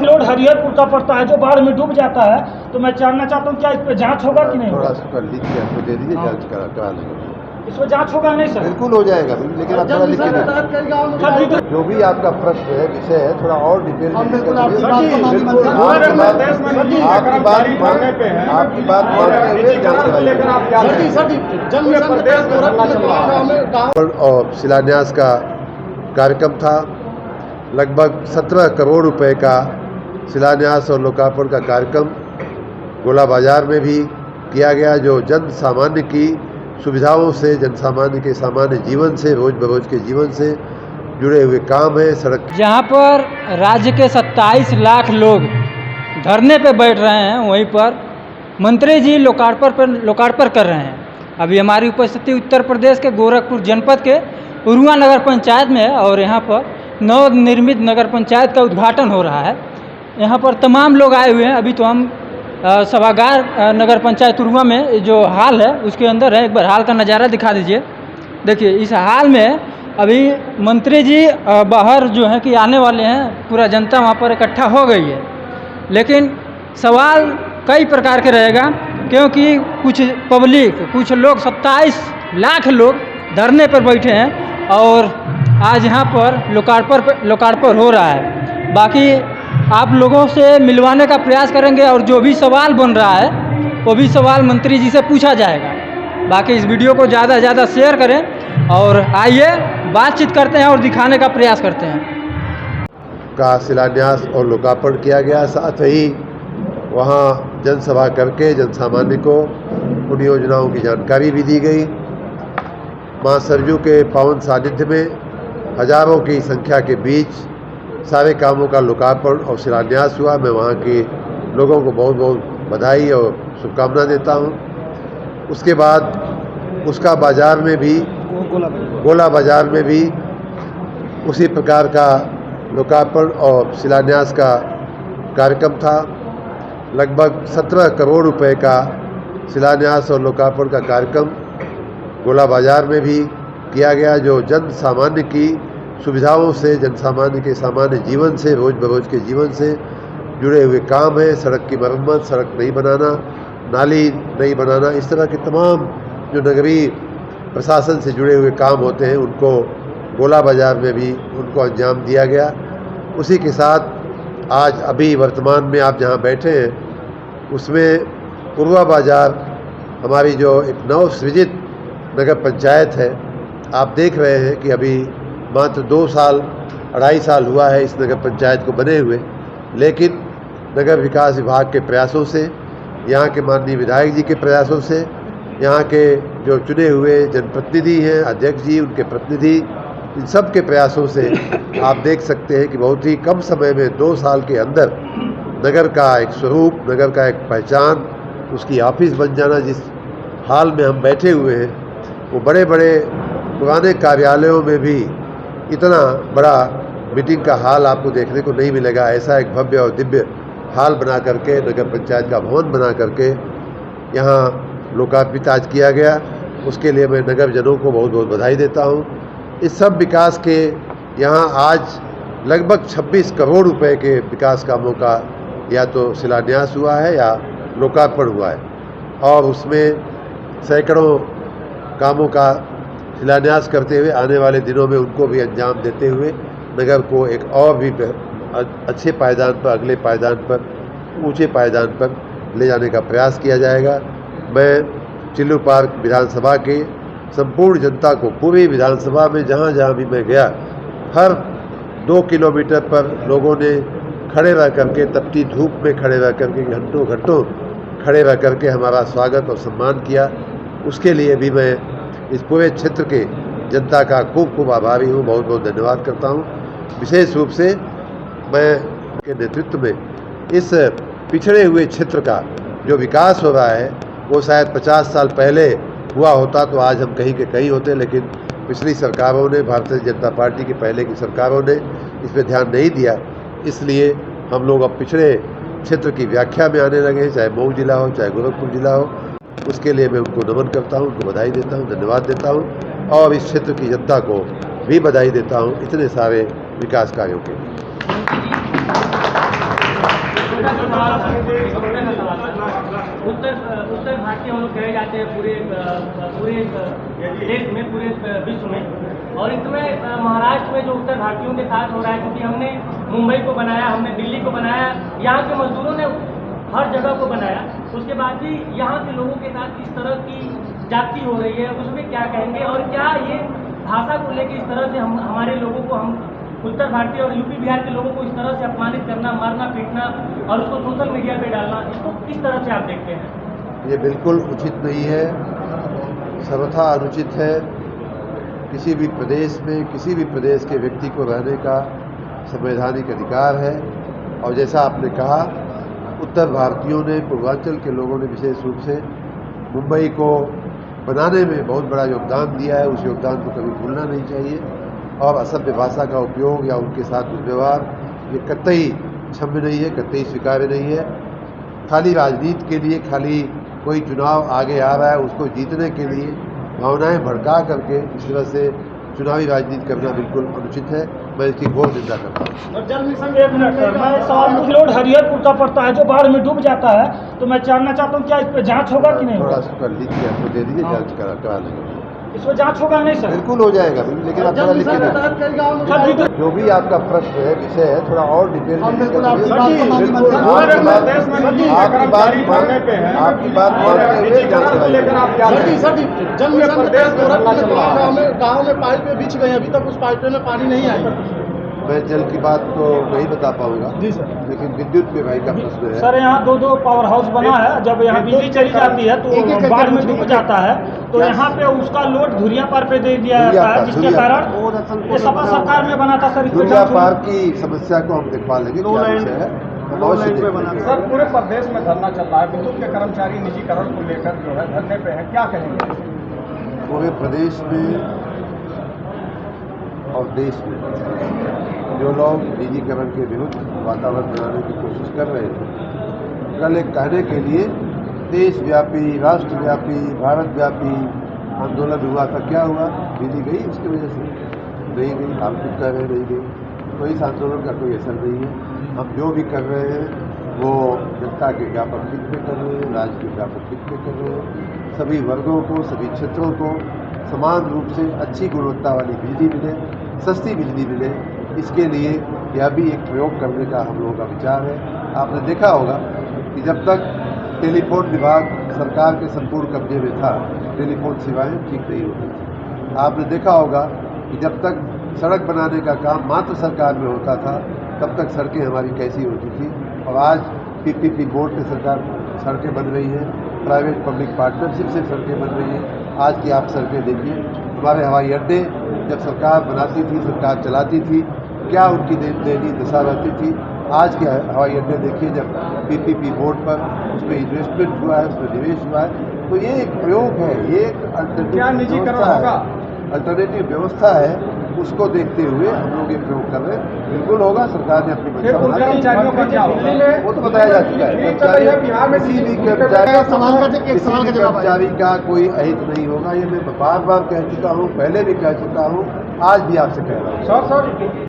Plot Hariharpur का पड़ता है जो बाढ़ में डूब जाता है, तो मैं जानना चाहता हूँ क्या इस पर जांच होगा कि नहीं होगा? थोड़ा सा कर लीजिए, हमको दे दीजिए, जांच करा लेंगे। इस पर जांच होगा नहीं सर? बिल्कुल हो जाएगा, लेकिन आप थोड़ा लिख के दीजिए। जो भी आपका प्रश्न है, विषय है, थोड़ा और डिटेल में डिस्कस करिए। बिल्कुल आपकी बात मानते हुए जांच कराइए। और शिलान्यास का कार्यक्रम था। लगभग 17 करोड़ रुपए का शिलान्यास और लोकार्पण का कार्यक्रम गोला बाजार में भी किया गया, जो जन सामान्य की सुविधाओं से, जन सामान्य के सामान्य जीवन से, रोज बरोज के जीवन से जुड़े हुए काम है। सड़क जहाँ पर राज्य के 27 लाख लोग धरने पे बैठ रहे हैं, वहीं पर मंत्री जी लोकार्पण कर रहे हैं। अभी हमारी उपस्थिति उत्तर प्रदेश के गोरखपुर जनपद के उरुआ नगर पंचायत में है और यहाँ पर नवनिर्मित नगर पंचायत का उद्घाटन हो रहा है। यहाँ पर तमाम लोग आए हुए हैं। अभी तो हम सभागार नगर पंचायत उरुआ में जो हाल है उसके अंदर है। एक बार हाल का नज़ारा दिखा दीजिए। देखिए, इस हाल में अभी मंत्री जी बाहर जो है कि आने वाले हैं, पूरा जनता वहाँ पर इकट्ठा हो गई है। लेकिन सवाल कई प्रकार के रहेगा, क्योंकि कुछ पब्लिक, कुछ लोग 27 लाख लोग धरने पर बैठे हैं और आज यहाँ पर लोकार्पण हो रहा है। बाकी आप लोगों से मिलवाने का प्रयास करेंगे और जो भी सवाल बन रहा है वो भी सवाल मंत्री जी से पूछा जाएगा। बाकी इस वीडियो को ज़्यादा से ज़्यादा शेयर करें और आइए बातचीत करते हैं और दिखाने का प्रयास करते हैं। का शिलान्यास और लोकार्पण किया गया, साथ ही वहाँ जनसभा करके जन सामान्य को उन योजनाओं की जानकारी भी दी गई। माँ सरजू के पावन सानिध्य में हजारों की संख्या के बीच सारे कामों का लोकार्पण और शिलान्यास हुआ। मैं वहाँ के लोगों को बहुत बहुत बधाई और शुभकामना देता हूँ। उसके बाद उसका बाजार में भी, गोला बाजार में भी उसी प्रकार का लोकार्पण और शिलान्यास का कार्यक्रम था। लगभग 17 करोड़ रुपए का शिलान्यास और लोकार्पण का कार्यक्रम गोला बाजार में भी किया गया, जो जन सामान्य की सुविधाओं से, जन सामान्य के सामान्य जीवन से, रोज बरोज के जीवन से जुड़े हुए काम है। सड़क की मरम्मत, सड़क नहीं बनाना, नाली नहीं बनाना, इस तरह के तमाम जो नगरीय प्रशासन से जुड़े हुए काम होते हैं, उनको गोला बाजार में भी उनको अंजाम दिया गया। उसी के साथ आज अभी वर्तमान में आप जहां बैठे हैं, उसमें उरुआ बाजार हमारी जो एक नवसृजित नगर पंचायत है, आप देख रहे हैं कि अभी मात्र 2 साल, 2.5 साल हुआ है इस नगर पंचायत को बने हुए, लेकिन नगर विकास विभाग के प्रयासों से, यहाँ के माननीय विधायक जी के प्रयासों से, यहाँ के जो चुने हुए जनप्रतिनिधि हैं, अध्यक्ष जी, उनके प्रतिनिधि, इन सब के प्रयासों से आप देख सकते हैं कि बहुत ही कम समय में 2 साल के अंदर नगर का एक स्वरूप, नगर का एक पहचान, उसकी ऑफिस बन जाना। जिस हाल में हम बैठे हुए हैं, वो बड़े बड़े पुराने कार्यालयों में भी इतना बड़ा मीटिंग का हाल आपको देखने को नहीं मिलेगा। ऐसा एक भव्य और दिव्य हाल बना करके, नगर पंचायत का भवन बना करके यहाँ लोकार्पित आज किया गया। उसके लिए मैं नगर जनों को बहुत बहुत बधाई देता हूँ। इस सब विकास के यहाँ आज लगभग 26 करोड़ रुपए के विकास कामों का या तो शिलान्यास हुआ है या लोकार्पण हुआ है, और उसमें सैकड़ों कामों का शिलान्यास करते हुए आने वाले दिनों में उनको भी अंजाम देते हुए नगर को एक और भी अच्छे पायदान पर, अगले पायदान पर, ऊंचे पायदान पर ले जाने का प्रयास किया जाएगा। मैं चिल्लू पार्क विधानसभा के संपूर्ण जनता को, पूरी विधानसभा में जहाँ जहाँ भी मैं गया, हर 2 किलोमीटर पर लोगों ने खड़े रह करके, तपती धूप में खड़े रह करके, घंटों घंटों खड़े रह करके हमारा स्वागत और सम्मान किया। उसके लिए भी मैं इस पूरे क्षेत्र के जनता का खूब खूब आभारी हूँ, बहुत बहुत धन्यवाद करता हूँ। विशेष रूप से मैं के नेतृत्व में इस पिछड़े हुए क्षेत्र का जो विकास हो रहा है, वो शायद 50 साल पहले हुआ होता तो आज हम कहीं के कहीं होते, लेकिन पिछली सरकारों ने, भारतीय जनता पार्टी की पहले की सरकारों ने इस पर ध्यान नहीं दिया। इसलिए हम लोग अब पिछड़े क्षेत्र की व्याख्या में आने लगे, चाहे मऊ जिला हो, चाहे गोरखपुर जिला हो। उसके लिए मैं उनको नमन करता हूँ, उनको बधाई देता हूँ, धन्यवाद देता हूँ, और इस क्षेत्र की जनता को भी बधाई देता हूँ इतने सारे विकास कार्यों के लिए। उत्तर भारतीय हम लोग कहे जाते हैं पूरे देश में, पूरे विश्व में। और इसमें महाराष्ट्र में जो उत्तर भारतीयों के साथ हो रहा है, क्योंकि हमने मुंबई को बनाया, हमने दिल्ली को बनाया, यहाँ के मजदूरों ने हर जगह को बनाया, उसके बाद भी यहाँ के लोगों के साथ इस तरह की जाति हो रही है, उसमें क्या कहेंगे? और क्या ये भाषा को लेकर इस तरह से हमारे लोगों को, हम उत्तर भारतीय और यूपी बिहार के लोगों को इस तरह से अपमानित करना, मारना पीटना और उसको सोशल मीडिया पे डालना, इसको किस तरह से आप देखते हैं? ये बिल्कुल उचित नहीं है, सर्वथा अनुचित है। किसी भी प्रदेश में किसी भी प्रदेश के व्यक्ति को रहने का संवैधानिक अधिकार है। और जैसा आपने कहा, उत्तर भारतीयों ने, पूर्वांचल के लोगों ने विशेष रूप से मुंबई को बनाने में बहुत बड़ा योगदान दिया है। उस योगदान को कभी भूलना नहीं चाहिए। और असभ्य भाषा का उपयोग या उनके साथ दुर्व्यवहार ये कतई क्षम्य नहीं है, कतई स्वीकार्य नहीं है। खाली राजनीति के लिए, खाली कोई चुनाव आगे आ रहा है उसको जीतने के लिए भावनाएं भड़का करके इस तरह से चुनावी राजनीति करना बिल्कुल अनुचित है। मैं इसकी घोर निंदा करता हूँ। जल मिशन, एक मिनट सर, मैं एक सवाल पूछ लोड हरिहरपुर का पड़ता है जो बाढ़ में डूब जाता है, तो मैं जानना चाहता हूँ क्या इस पर जांच होगा कि नहीं? थोड़ा सा लिख के आपको दे दीजिए, जांच करा लेंगे। इस पर जांच होगा नहीं सर? बिल्कुल हो जाएगा, लेकिन आप थोड़ा लिख के दीजिए। जो भी आपका प्रश्न है, विषय है, थोड़ा और डिटेल में आपकी बात मानते हुए जांच गाँव में पाइप बिछ गए, अभी तक उस पाइप में पानी नहीं आया। मैं जल की बात तो नहीं बता पाऊंगा जी सर, लेकिन विद्युत विभाग का प्रश्न है। सर यहाँ दो पावर हाउस बना है, जब यहाँ बिजली चली जाती है तो बाढ़ में डूब जाता है, तो यहाँ पे उसका लोड धुरिया पार पे दे दिया जाता है, जिसके कारण ये सपा सरकार में बना था सर। धुरिया पार की समस्या को हम दिखवा लेंगे, क्या विषय है। सर, पूरे प्रदेश में धरना चल रहा है, विद्युत के कर्मचारी निजीकरण को लेकर जो है धरने पे है, क्या कहेंगे? पूरे प्रदेश में और देश में जो लोग निजीकरण के विरुद्ध वातावरण बनाने की कोशिश कर रहे थे, कल एक कहने के लिए देशव्यापी, राष्ट्रव्यापी, भारतव्यापी आंदोलन हुआ था। क्या हुआ? बिजली गई उसकी वजह से? नहीं गई। आप खुद कह रहे नहीं गई, तो इस आंदोलन का कोई असर नहीं है। हम जो भी कर रहे हैं वो जनता के व्यापक हित में कर रहे हैं, राज्य के व्यापक हित में कर रहे हैं। सभी वर्गों को, सभी क्षेत्रों को समान रूप से अच्छी गुणवत्ता वाली बिजली मिले, सस्ती बिजली मिले, इसके लिए यह भी एक प्रयोग करने का हम लोगों का विचार है। आपने देखा होगा कि जब तक टेलीफोन विभाग सरकार के संपूर्ण कब्जे में था, टेलीफोन सेवाएं ठीक नहीं होती थी। आपने देखा होगा कि जब तक सड़क बनाने का काम मात्र सरकार में होता था, तब तक सड़कें हमारी कैसी होती थी। और आज पीपीपी बोर्ड से सरकार सड़कें बन रही हैं, प्राइवेट पब्लिक पार्टनरशिप से सड़कें बन रही हैं। आज की आप सड़कें देखिए, हमारे हवाई अड्डे जब सरकार बनाती थी, सरकार चलाती थी, क्या उनकी दयनीय दशा रहती थी। आज के हवाई अड्डे देखिए, जब पीपीपी बोर्ड पर उसमें इन्वेस्टमेंट हुआ है, उसमें निवेश हुआ है, तो ये एक प्रयोग है, ये एक अल्टरनेटिव व्यवस्था है। उसको देखते हुए हम लोग ये प्रयोग कर रहे हैं। बिल्कुल होगा, सरकार ने अपनी मंशा बना ली, वो तो बताया जा चुका है। किसी भी कर्मचारी का कोई अहित नहीं होगा, ये मैं बार बार कह चुका हूँ, पहले भी कह चुका हूँ, आज भी आपसे कह रहा हूँ।